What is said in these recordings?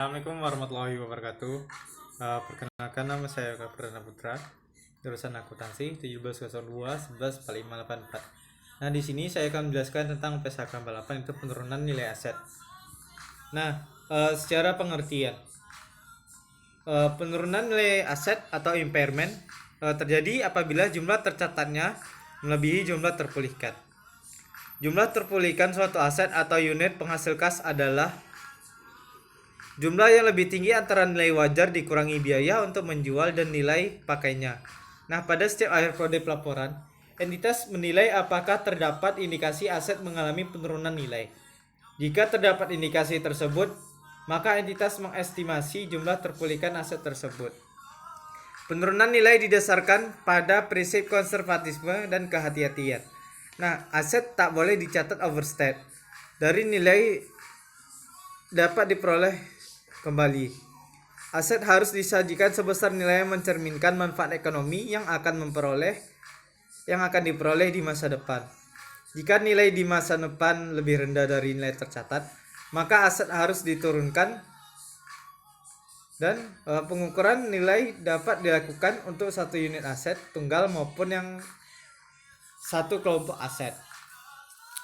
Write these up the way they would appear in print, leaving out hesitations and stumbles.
Assalamualaikum warahmatullahi wabarakatuh. Perkenalkan, nama saya Perdana Putra, jurusan akuntansi 1702 11 4584. Nah, di sini saya akan menjelaskan tentang PSAK 8 itu penurunan nilai aset. Nah, secara pengertian, penurunan nilai aset atau impairment terjadi apabila jumlah tercatatnya melebihi jumlah terpulihkan. Jumlah terpulihkan suatu aset atau unit penghasil kas adalah jumlah yang lebih tinggi antara nilai wajar dikurangi biaya untuk menjual dan nilai pakainya. Nah, pada setiap akhir periode pelaporan, entitas menilai apakah terdapat indikasi aset mengalami penurunan nilai. Jika terdapat indikasi tersebut, maka entitas mengestimasi jumlah terpulihkan aset tersebut. Penurunan nilai didasarkan pada prinsip konservatisme dan kehati-hatian. Nah, aset tak boleh dicatat overstate. Dari nilai dapat diperoleh kembali. Aset harus disajikan sebesar nilai yang mencerminkan manfaat ekonomi yang akan diperoleh di masa depan. Jika nilai di masa depan lebih rendah dari nilai tercatat, maka aset harus diturunkan dan pengukuran nilai dapat dilakukan untuk satu unit aset tunggal maupun yang satu kelompok aset.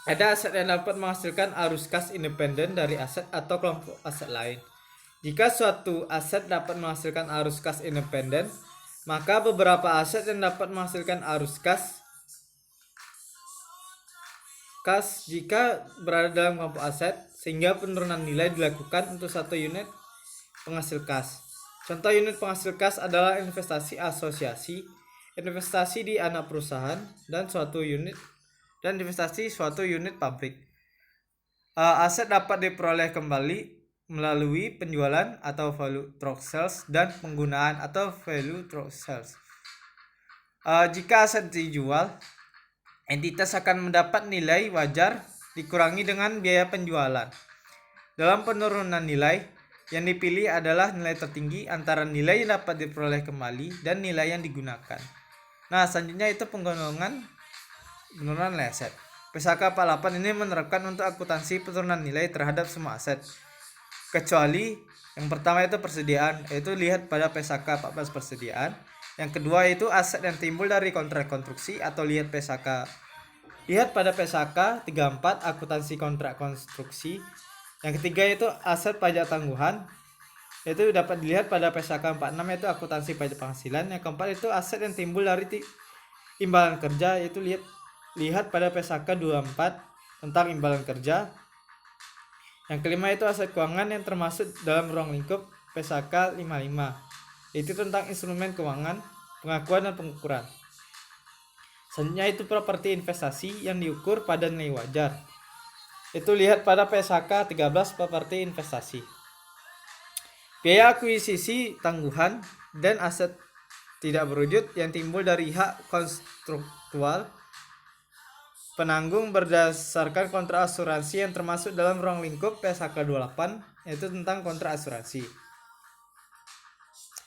Ada aset yang dapat menghasilkan arus kas independen dari aset atau kelompok aset lain. Jika suatu aset dapat menghasilkan arus kas independen, maka beberapa aset yang dapat menghasilkan arus kas jika berada dalam kelompok aset, sehingga penurunan nilai dilakukan untuk satu unit penghasil kas. Contoh unit penghasil kas adalah investasi asosiasi, investasi di anak perusahaan, dan investasi suatu unit pabrik. Aset dapat diperoleh kembali melalui penjualan atau value through sales dan penggunaan atau value through sales. Jika aset dijual, entitas akan mendapat nilai wajar dikurangi dengan biaya penjualan. Dalam penurunan nilai, yang dipilih adalah nilai tertinggi antara nilai yang dapat diperoleh kembali dan nilai yang digunakan. Nah, selanjutnya itu penurunan nilai aset. PSAK 48 ini menerapkan untuk akuntansi penurunan nilai terhadap semua aset, kecuali yang pertama itu persediaan, yaitu lihat pada PSAK 14 persediaan. Yang kedua itu aset yang timbul dari kontrak konstruksi atau lihat pada PSAK 34 akuntansi kontrak konstruksi. Yang ketiga itu aset pajak tangguhan, itu dapat dilihat pada PSAK 46 yaitu akuntansi pajak penghasilan. Yang keempat itu aset yang timbul dari imbalan kerja, yaitu lihat pada PSAK 24 tentang imbalan kerja. Yang kelima itu aset keuangan yang termasuk dalam ruang lingkup PSAK 55, itu tentang instrumen keuangan, pengakuan dan pengukuran. Selanjutnya itu properti investasi yang diukur pada nilai wajar, itu lihat pada PSAK 13 properti investasi. Biaya akuisisi tangguhan dan aset tidak berwujud yang timbul dari hak konstruktual penanggung berdasarkan kontrak asuransi yang termasuk dalam ruang lingkup PSAK 28, yaitu tentang kontrak asuransi.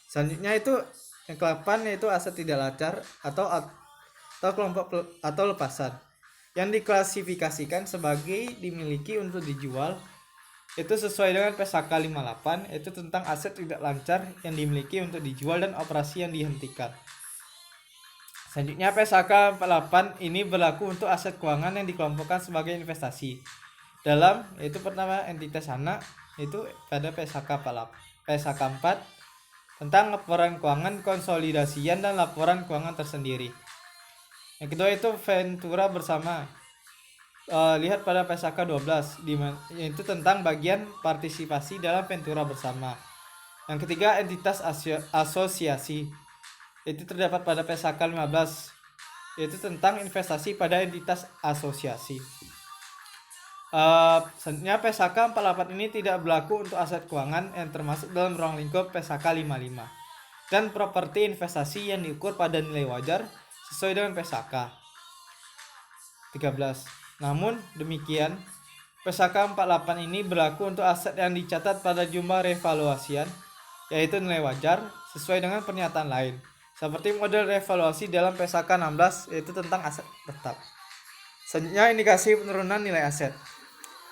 Selanjutnya itu yang ke-8 yaitu aset tidak lancar atau kelompok atau lepasan yang diklasifikasikan sebagai dimiliki untuk dijual, itu sesuai dengan PSAK 58, yaitu tentang aset tidak lancar yang dimiliki untuk dijual dan operasi yang dihentikan. Selanjutnya PSAK 48 ini berlaku untuk aset keuangan yang dikelompokkan sebagai investasi dalam, yaitu pertama entitas anak, itu pada PSAK 4 tentang laporan keuangan konsolidasian dan laporan keuangan tersendiri. Yang kedua itu ventura bersama, lihat pada PSAK 12 yaitu tentang bagian partisipasi dalam ventura bersama. Yang ketiga entitas asosiasi, itu terdapat pada PSAK 15, yaitu tentang investasi pada entitas asosiasi. Selanjutnya PSAK 48 ini tidak berlaku untuk aset keuangan yang termasuk dalam ruang lingkup PSAK 55 dan properti investasi yang diukur pada nilai wajar sesuai dengan PSAK 13. Namun demikian, PSAK 48 ini berlaku untuk aset yang dicatat pada jumlah revaluasian, yaitu nilai wajar sesuai dengan pernyataan lain, seperti model revaluasi dalam PSAK 16, yaitu tentang aset tetap. Selanjutnya indikasi penurunan nilai aset.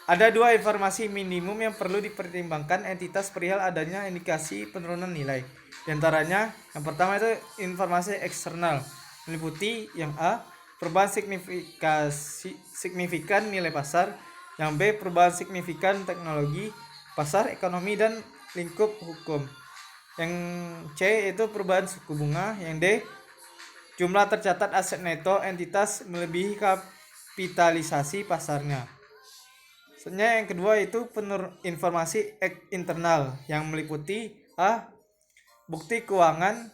Ada dua informasi minimum yang perlu dipertimbangkan entitas perihal adanya indikasi penurunan nilai. Di antaranya, yang pertama itu informasi eksternal, meliputi yang A, perubahan signifikan nilai pasar, yang B, perubahan signifikan teknologi, pasar, ekonomi, dan lingkup hukum. Yang C itu perubahan suku bunga, yang D, jumlah tercatat aset neto entitas melebihi kapitalisasi pasarnya. Selanjutnya yang kedua itu informasi internal yang meliputi A, bukti keuangan,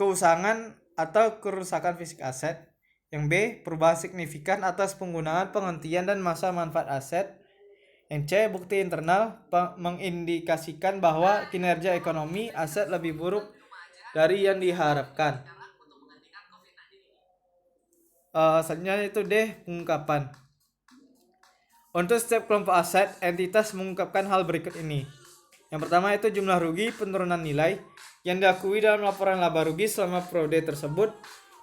keusangan atau kerusakan fisik aset. Yang B, perubahan signifikan atas penggunaan, penghentian, dan masa manfaat aset. Yang C, bukti internal mengindikasikan bahwa kinerja ekonomi aset lebih buruk dari yang diharapkan. Selanjutnya itu D, pengungkapan. Untuk setiap kelompok aset, entitas mengungkapkan hal berikut ini. Yang pertama itu jumlah rugi penurunan nilai yang diakui dalam laporan laba rugi selama periode tersebut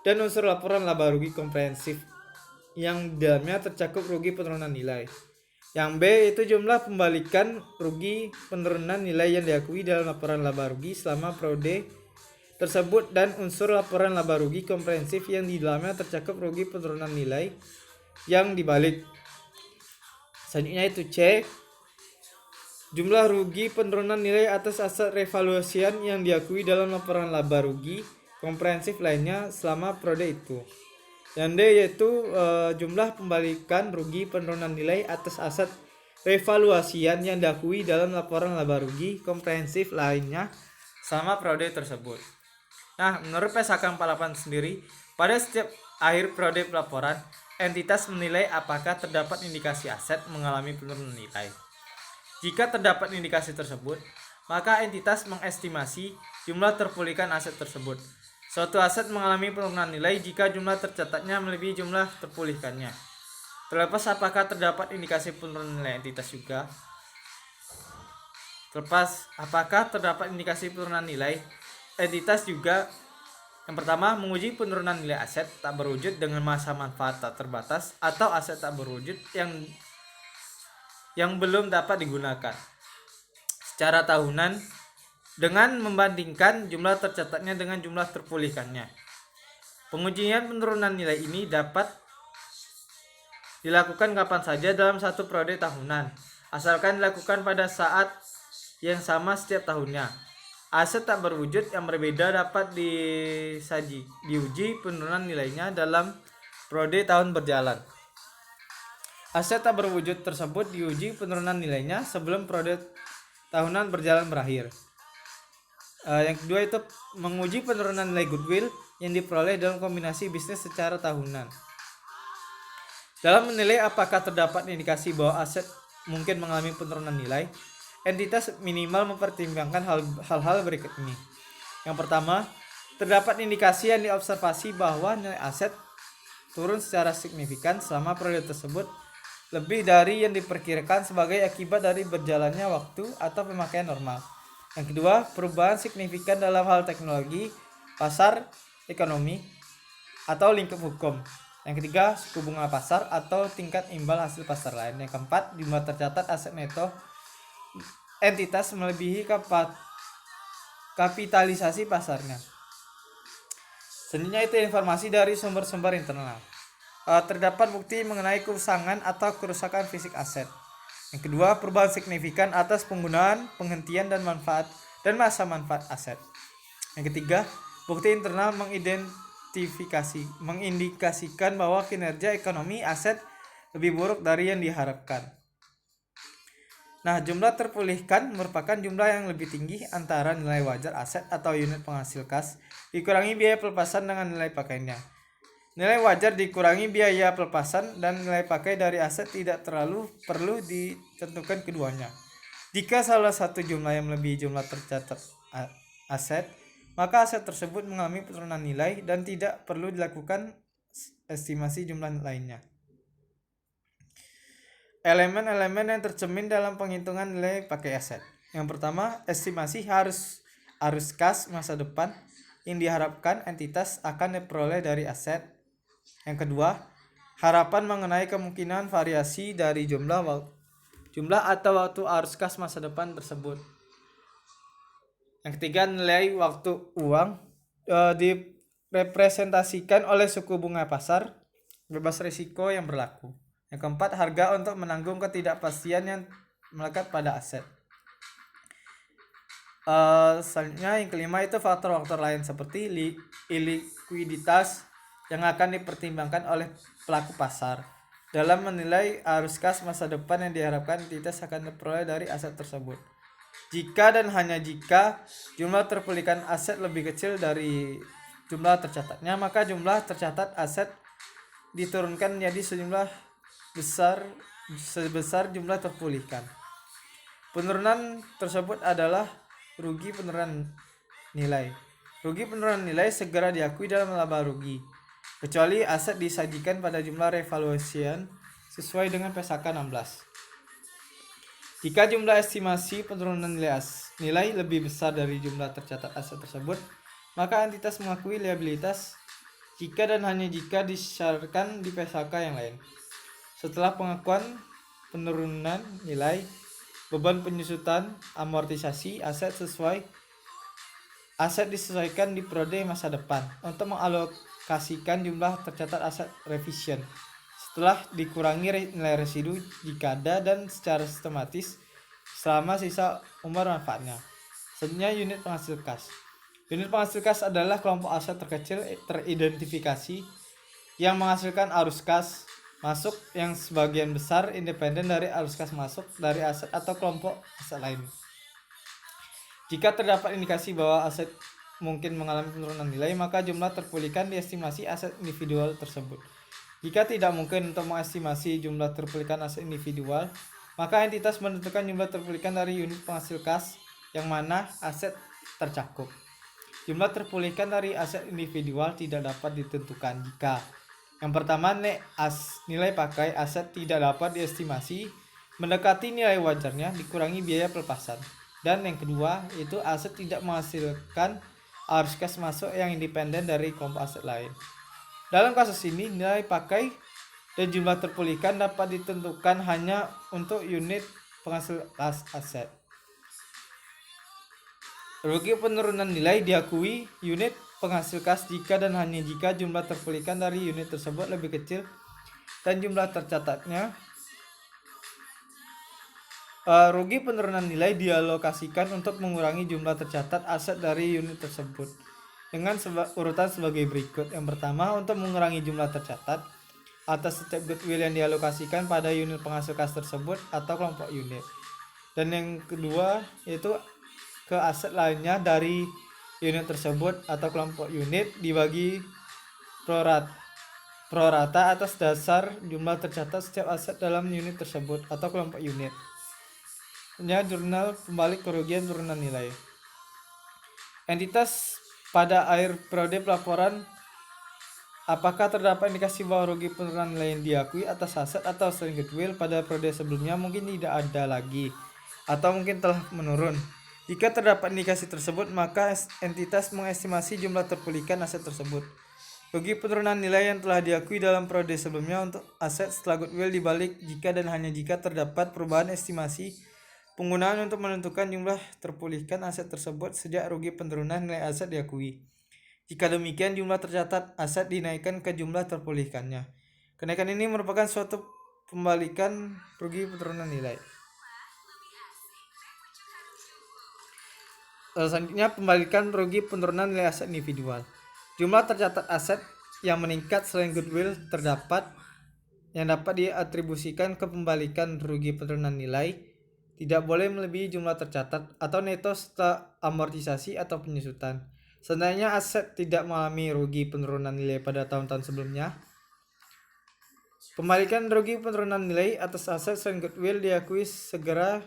dan unsur laporan laba rugi komprehensif yang dalamnya tercakup rugi penurunan nilai. Yang B itu jumlah pembalikan rugi penurunan nilai yang diakui dalam laporan laba rugi selama periode tersebut dan unsur laporan laba rugi komprehensif yang di dalamnya tercakup rugi penurunan nilai yang dibalik. Selanjutnya itu C, jumlah rugi penurunan nilai atas aset revaluasian yang diakui dalam laporan laba rugi komprehensif lainnya selama periode itu. Yang D yaitu jumlah pembalikan rugi penurunan nilai atas aset revaluasian yang diakui dalam laporan laba rugi komprehensif lainnya selama periode tersebut. Nah, menurut PSAK 48 sendiri, pada setiap akhir periode pelaporan, entitas menilai apakah terdapat indikasi aset mengalami penurunan nilai. Jika terdapat indikasi tersebut, maka entitas mengestimasi jumlah terpulihkan aset tersebut. Suatu aset mengalami penurunan nilai jika jumlah tercatatnya melebihi jumlah terpulihkannya. Terlepas apakah terdapat indikasi penurunan nilai entitas juga. Terlepas apakah terdapat indikasi penurunan nilai, entitas juga yang pertama, menguji penurunan nilai aset tak berwujud dengan masa manfaat tak terbatas atau aset tak berwujud yang belum dapat digunakan secara tahunan dengan membandingkan jumlah tercatatnya dengan jumlah terpulihkannya. Pengujian penurunan nilai ini dapat dilakukan kapan saja dalam satu periode tahunan, asalkan dilakukan pada saat yang sama setiap tahunnya. Aset tak berwujud yang berbeda dapat diuji penurunan nilainya dalam periode tahun berjalan. Aset tak berwujud tersebut diuji penurunan nilainya sebelum periode tahunan berjalan berakhir. Yang kedua itu menguji penurunan nilai goodwill yang diperoleh dalam kombinasi bisnis secara tahunan. Dalam menilai apakah terdapat indikasi bahwa aset mungkin mengalami penurunan nilai, entitas minimal mempertimbangkan hal-hal berikut ini. Yang pertama, terdapat indikasi yang diobservasi bahwa nilai aset turun secara signifikan selama periode tersebut lebih dari yang diperkirakan sebagai akibat dari berjalannya waktu atau pemakaian normal. Yang kedua, perubahan signifikan dalam hal teknologi, pasar, ekonomi, atau lingkup hukum. Yang ketiga, suku bunga pasar atau tingkat imbal hasil pasar lain. Yang keempat, jumlah tercatat aset neto entitas melebihi kapitalisasi pasarnya. Selanjutnya itu informasi dari sumber-sumber internal. Terdapat bukti mengenai kerusakan atau kerusakan fisik aset. Yang kedua, perubahan signifikan atas penggunaan, penghentian, dan masa manfaat aset. Yang ketiga, bukti internal mengindikasikan bahwa kinerja ekonomi aset lebih buruk dari yang diharapkan. Nah, jumlah terpulihkan merupakan jumlah yang lebih tinggi antara nilai wajar aset atau unit penghasil kas dikurangi biaya pelepasan dengan nilai pakainya. Nilai wajar dikurangi biaya pelepasan dan nilai pakai dari aset tidak terlalu perlu ditentukan keduanya. Jika salah satu jumlah yang melebihi jumlah tercatat aset, maka aset tersebut mengalami penurunan nilai dan tidak perlu dilakukan estimasi jumlah lainnya. Elemen-elemen yang tercermin dalam penghitungan nilai pakai aset. Yang pertama, estimasi arus kas masa depan yang diharapkan entitas akan diperoleh dari aset. Yang kedua, harapan mengenai kemungkinan variasi dari jumlah jumlah atau waktu arus kas masa depan tersebut. Yang ketiga, nilai waktu uang direpresentasikan oleh suku bunga pasar bebas risiko yang berlaku. Yang keempat, harga untuk menanggung ketidakpastian yang melekat pada aset. Selanjutnya yang kelima itu faktor-faktor lain seperti likuiditas yang akan dipertimbangkan oleh pelaku pasar dalam menilai arus kas masa depan yang diharapkan entitas akan diperoleh dari aset tersebut. Jika dan hanya jika jumlah terpulihkan aset lebih kecil dari jumlah tercatatnya, maka jumlah tercatat aset diturunkan menjadi sebesar jumlah terpulihkan. Penurunan tersebut adalah rugi penurunan nilai. Rugi penurunan nilai segera diakui dalam laba rugi, kecuali aset disajikan pada jumlah revaluation sesuai dengan PSAK 16. Jika jumlah estimasi penurunan nilai lebih besar dari jumlah tercatat aset tersebut, maka entitas mengakui liabilitas jika dan hanya jika disyaratkan di PSAK yang lain. Setelah pengakuan penurunan nilai, beban penyusutan amortisasi aset disesuaikan di periode masa depan untuk mengalokasikan jumlah tercatat aset revision setelah dikurangi nilai residu jika ada dan secara sistematis selama sisa umur manfaatnya. Selanjutnya, unit penghasil kas. Unit penghasil kas adalah kelompok aset terkecil teridentifikasi yang menghasilkan arus kas masuk yang sebagian besar independen dari arus kas masuk dari aset atau kelompok aset lain. Jika terdapat indikasi bahwa aset mungkin mengalami penurunan nilai, maka jumlah terpulihkan diestimasi aset individual tersebut. Jika tidak mungkin untuk mengestimasi jumlah terpulihkan aset individual, maka entitas menentukan jumlah terpulihkan dari unit penghasil kas yang mana aset tercakup. Jumlah terpulihkan dari aset individual tidak dapat ditentukan jika yang pertama, nilai pakai aset tidak dapat diestimasi mendekati nilai wajarnya dikurangi biaya pelepasan. Dan yang kedua, itu aset tidak menghasilkan arus kas masuk yang independen dari kelompok aset lain. Dalam kasus ini, nilai pakai dan jumlah terpulihkan dapat ditentukan hanya untuk unit penghasil kas aset. Rugi penurunan nilai diakui unit penghasil kas jika dan hanya jika jumlah terpulihkan dari unit tersebut lebih kecil dan jumlah tercatatnya. Rugi penurunan nilai dialokasikan untuk mengurangi jumlah tercatat aset dari unit tersebut dengan urutan sebagai berikut. Yang pertama, untuk mengurangi jumlah tercatat atas setiap goodwill yang dialokasikan pada unit penghasil kas tersebut atau kelompok unit. Dan yang kedua, yaitu ke aset lainnya dari unit tersebut atau kelompok unit dibagi prorata atas dasar jumlah tercatat setiap aset dalam unit tersebut atau kelompok unit. Jurnal pembalik kerugian turunan nilai. Entitas pada akhir periode pelaporan apakah terdapat indikasi bahwa rugi penurunan nilai yang diakui atas aset atau selain goodwill pada periode sebelumnya mungkin tidak ada lagi atau mungkin telah menurun. Jika terdapat indikasi tersebut, maka entitas mengestimasi jumlah terpulihkan aset tersebut. Rugi penurunan nilai yang telah diakui dalam periode sebelumnya untuk aset setelah goodwill dibalik jika dan hanya jika terdapat perubahan estimasi penggunaan untuk menentukan jumlah terpulihkan aset tersebut sejak rugi penurunan nilai aset diakui. Jika demikian, jumlah tercatat aset dinaikkan ke jumlah terpulihkannya. Kenaikan ini merupakan suatu pembalikan rugi penurunan nilai. Selanjutnya, pembalikan rugi penurunan nilai aset individual. Jumlah tercatat aset yang meningkat selain goodwill terdapat yang dapat diatribusikan ke pembalikan rugi penurunan nilai tidak boleh melebihi jumlah tercatat atau neto setelah amortisasi atau penyusutan. Seandainya aset tidak mengalami rugi penurunan nilai pada tahun-tahun sebelumnya, pembalikan rugi penurunan nilai atas aset selain goodwill diakui segera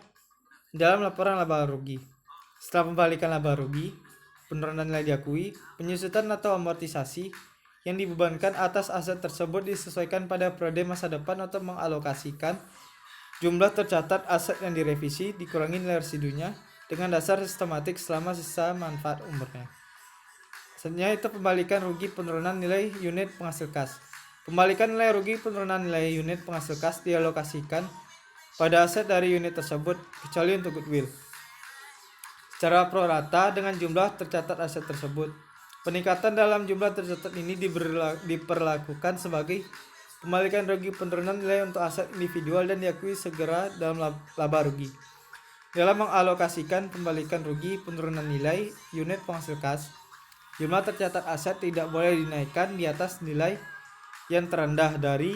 dalam laporan laba rugi. Setelah pembalikan laba rugi, penurunan nilai diakui, penyusutan atau amortisasi yang dibebankan atas aset tersebut disesuaikan pada periode masa depan untuk mengalokasikan jumlah tercatat aset yang direvisi dikurangi nilai residunya dengan dasar sistematik selama sisa manfaat umurnya. Selanjutnya itu pembalikan rugi penurunan nilai unit penghasil kas. Pembalikan nilai rugi penurunan nilai unit penghasil kas dialokasikan pada aset dari unit tersebut kecuali untuk goodwill. Secara prorata dengan jumlah tercatat aset tersebut. Peningkatan dalam jumlah tercatat ini diperlakukan sebagai pembalikan rugi penurunan nilai untuk aset individual dan diakui segera dalam laba rugi. Dalam mengalokasikan pembalikan rugi penurunan nilai unit penghasil kas, jumlah tercatat aset tidak boleh dinaikkan di atas nilai yang terendah dari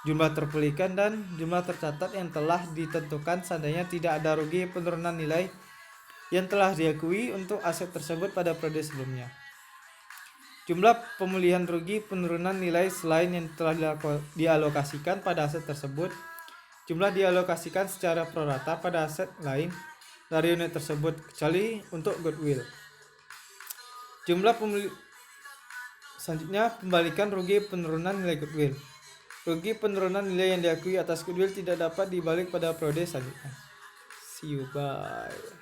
jumlah terpulihkan dan jumlah tercatat yang telah ditentukan seandainya tidak ada rugi penurunan nilai yang telah diakui untuk aset tersebut pada periode sebelumnya. Jumlah pemulihan rugi penurunan nilai selain yang telah dialokasikan pada aset tersebut, jumlah dialokasikan secara prorata pada aset lain dari unit tersebut kecuali untuk goodwill. Selanjutnya, pembalikan rugi penurunan nilai goodwill. Rugi penurunan nilai yang diakui atas goodwill tidak dapat dibalik pada periode selanjutnya. See you, bye.